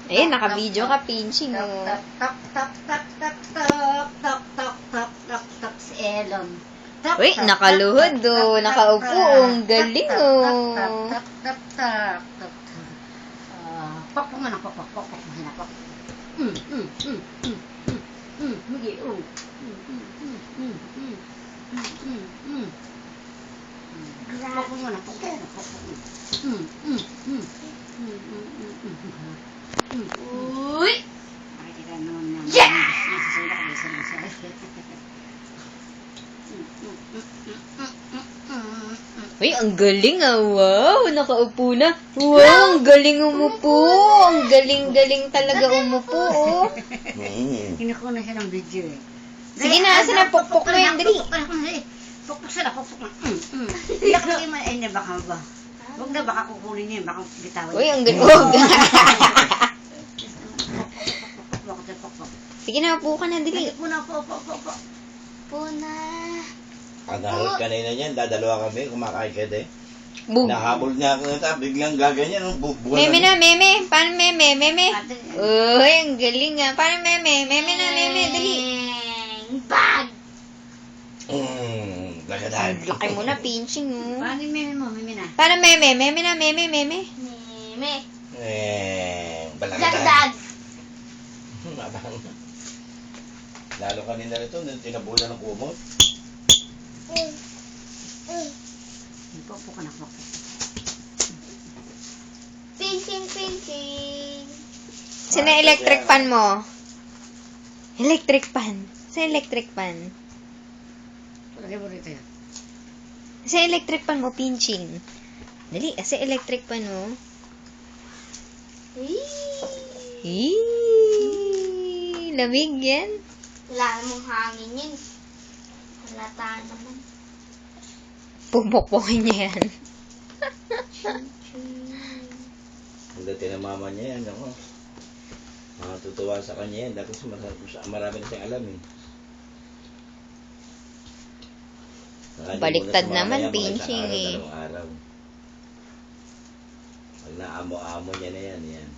Ayun, naka-video ka, pinching, oh. Tak si Elon. Uy, nakaluhod, oh. Nakaupo, oh. Ang galing, oh. Pakpok nga na, pakpok nga na, pakpok. Mugi, oh. Pakpok nga na, pakpok nga na, pakpok. Uy! Makikita naman naman. Yeah! Uy, ang galing, ah. Wow, nakaupo na. Wow, ang galing umupo. Ang galing-galing talaga umupo, oh. Kinukuha na siya ng video eh. Sige na, asa na, pokpok mo yan, dali. Pokpok sila, pokpok na. Iyak na kayo man, ay na baka ba? Huwag na, baka kukunin niya, baka bitawan. Uy, ang galing. Oh. Pokpok. Sige na, upo ka na, dali. Puna, pokpok. Puna. Ang harap kanina niyan, dadalawa kami, kumakain ka din. Boom. Nahabol niya ako na biglang gaganyan. Meme na, meme. Paano meme? Meme. Uy, ang galing, ah. Paano meme? Meme na, meme. Dali. Bag! Lagadag. Laki mo na, pinching, oh. Paano yung meme mo? Meme na. Paano meme? Meme na, meme. Meme. Balagadag. Lalo kanina rito, nung tinabulan ng kumot. Pokpok ka na, pokpok. Pinching. Saan na electric fan mo? Electric fan. Saan electric fan? Lagay mo rito yan. Sa electric pan mo, pinching. Dali, sa electric pan mo. Lamig yan. Wala mong hangin yun. Halata naman. Pupukpukin niya yan. Ang dati ng mama niya yan, ako. Matutuwa sa kanya yan, dahil marami na siyang alam eh. Baliktad naman, pinching eh. Araw. Pag naamo-amo niya na yan, yan.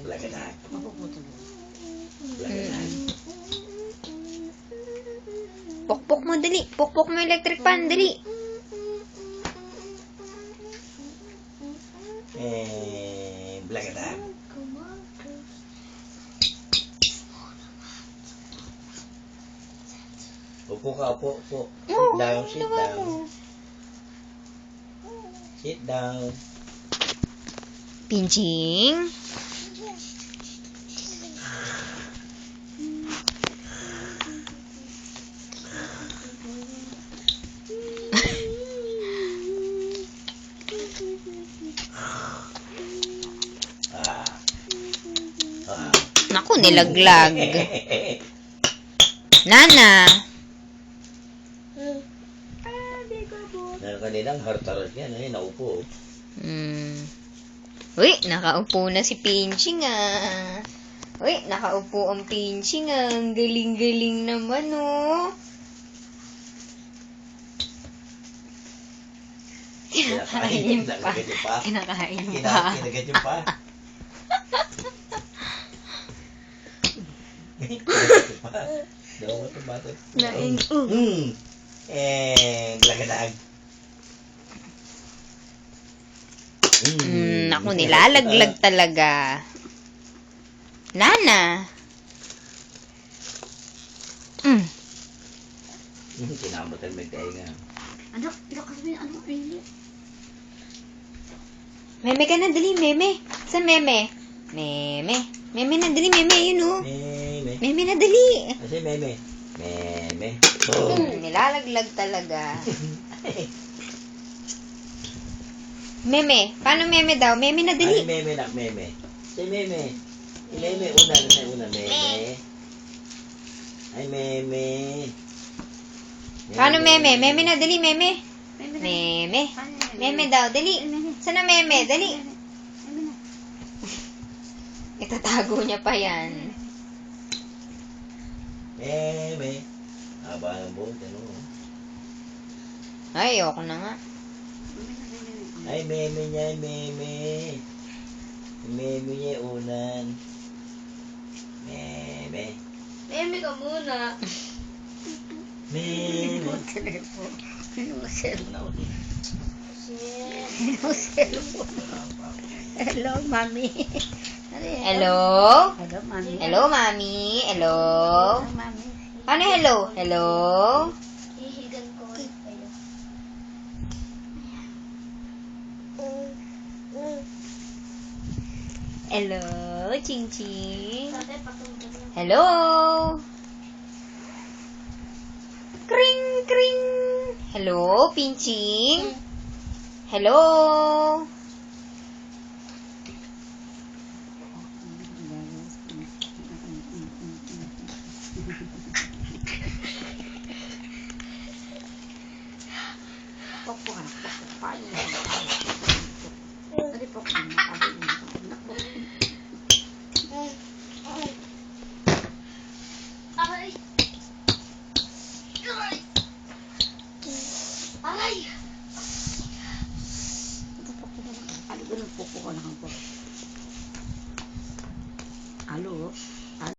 Lagadag. Lagadag. Pukpok mo, dali. Pukpok mo electric fan, dali. Lagadag. Upo ka, upo. Sit down, sit down. Sit down. Pinching. Naku, nilaglag. Nana. Kanilang hartarot yan, naupo. Uy, nakaupo na si Pinching, ah. Uy, nakaupo ang Pinching, ah. Ang galing-galing naman, oh. Kinakain yung pa. Kinakain yung pa. Kinagat yung pa. Daw mo ito bata. Lagadag. Naku, nilalaglag talaga. Nana. Kinamatan may tainga. Ano? Ilakas mo yung ano? Meme ka na, dali, meme. Saan meme? Meme. Meme na, dali, meme. Yun, oh. Meme na, dali. Kasi meme. Nilalaglag talaga. Meme. Paano meme daw? Meme na, dali. Ay, meme nak, meme. Si meme. Si meme, una. Meme. Ay, meme. Paano meme? Meme na, dali, meme. Meme. Meme daw, dali. Saan na meme? Dali. Meme na. Itatago niya pa yan. Meme. Haba ng buhok, ano? Ay, ayoko na nga. Meme na, meme. Ay, meme niya, meme. Meme niya, unan. Meme. Meme ka muna. Meme. Telephone. Yung cellphone. Shit. Yung cellphone. Hello, mami. Ano yan? Hello? Hello, mami. Hello, mami. Hello? Hello, mami. Ano hello? Hello? Hihigan ko ulit kayo. Hello, Ching Ching. Tatay, patungkol na. Hello? Kring, kring. Hello, Pinching? Hello? Pokok anak, pokok. Paano mo? Ano pokok anak? Sabi mo. Anak, pokok. Aray! Aray! Aray! Ito pokok anak. Ano ba ng pokok anak ang pokok? Alo?